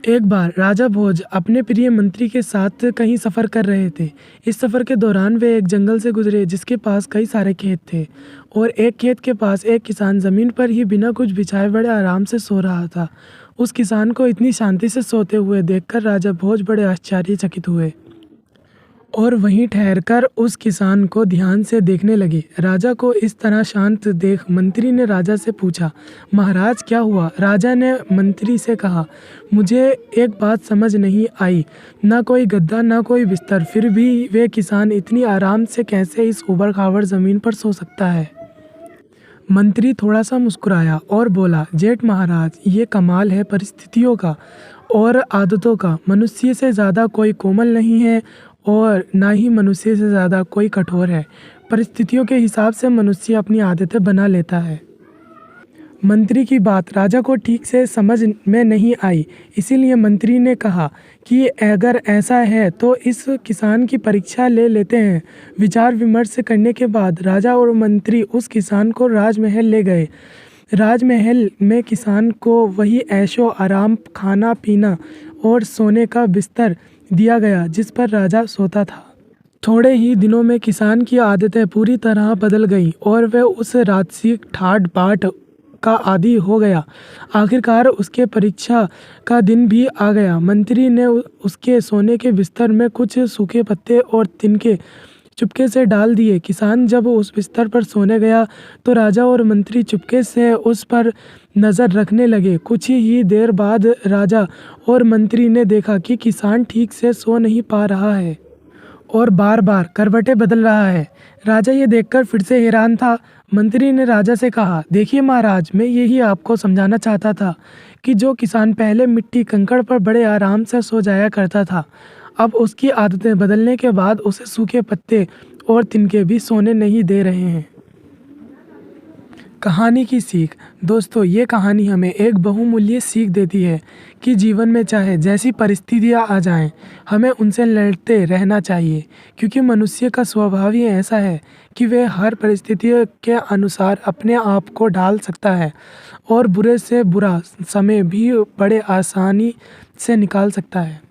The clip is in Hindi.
एक बार राजा भोज अपने प्रिय मंत्री के साथ कहीं सफ़र कर रहे थे। इस सफ़र के दौरान वे एक जंगल से गुजरे जिसके पास कई सारे खेत थे और एक खेत के पास एक किसान ज़मीन पर ही बिना कुछ बिछाए बड़े आराम से सो रहा था। उस किसान को इतनी शांति से सोते हुए देखकर राजा भोज बड़े आश्चर्यचकित हुए और वहीं ठहरकर उस किसान को ध्यान से देखने लगे। राजा को इस तरह शांत देख मंत्री ने राजा से पूछा, महाराज क्या हुआ? राजा ने मंत्री से कहा, मुझे एक बात समझ नहीं आई, ना कोई गद्दा ना कोई बिस्तर, फिर भी वे किसान इतनी आराम से कैसे इस ऊबड़ खाबड़ ज़मीन पर सो सकता है। मंत्री थोड़ा सा मुस्कुराया और बोला, जेठ महाराज, ये कमाल है परिस्थितियों का और आदतों का। मनुष्य से ज़्यादा कोई कोमल नहीं है और ना ही मनुष्य से ज़्यादा कोई कठोर है। परिस्थितियों के हिसाब से मनुष्य अपनी आदतें बना लेता है। मंत्री की बात राजा को ठीक से समझ में नहीं आई, इसीलिए मंत्री ने कहा कि अगर ऐसा है तो इस किसान की परीक्षा ले लेते हैं। विचार विमर्श करने के बाद राजा और मंत्री उस किसान को राजमहल ले गए। राजमहल में किसान को वही ऐशो आराम, खाना पीना और सोने का बिस्तर दिया गया जिस पर राजा सोता था। थोड़े ही दिनों में किसान की आदतें पूरी तरह बदल गईं और वह उस राजसी ठाट बाट का आदी हो गया। आखिरकार उसके परीक्षा का दिन भी आ गया। मंत्री ने उसके सोने के बिस्तर में कुछ सूखे पत्ते और तिनके चुपके से डाल दिए। किसान जब उस बिस्तर पर सोने गया तो राजा और मंत्री चुपके से उस पर नज़र रखने लगे। कुछ ही देर बाद राजा और मंत्री ने देखा कि किसान ठीक से सो नहीं पा रहा है और बार बार करवटें बदल रहा है। राजा ये देखकर फिर से हैरान था। मंत्री ने राजा से कहा, देखिए महाराज, मैं यही आपको समझाना चाहता था कि जो किसान पहले मिट्टी कंकड़ पर बड़े आराम से सो जाया करता था, अब उसकी आदतें बदलने के बाद उसे सूखे पत्ते और तिनके भी सोने नहीं दे रहे हैं। कहानी की सीख। दोस्तों, ये कहानी हमें एक बहुमूल्य सीख देती है कि जीवन में चाहे जैसी परिस्थितियाँ आ जाएं, हमें उनसे लड़ते रहना चाहिए, क्योंकि मनुष्य का स्वभाव ही ऐसा है कि वह हर परिस्थिति के अनुसार अपने आप को ढाल सकता है और बुरे से बुरा समय भी बड़े आसानी से निकाल सकता है।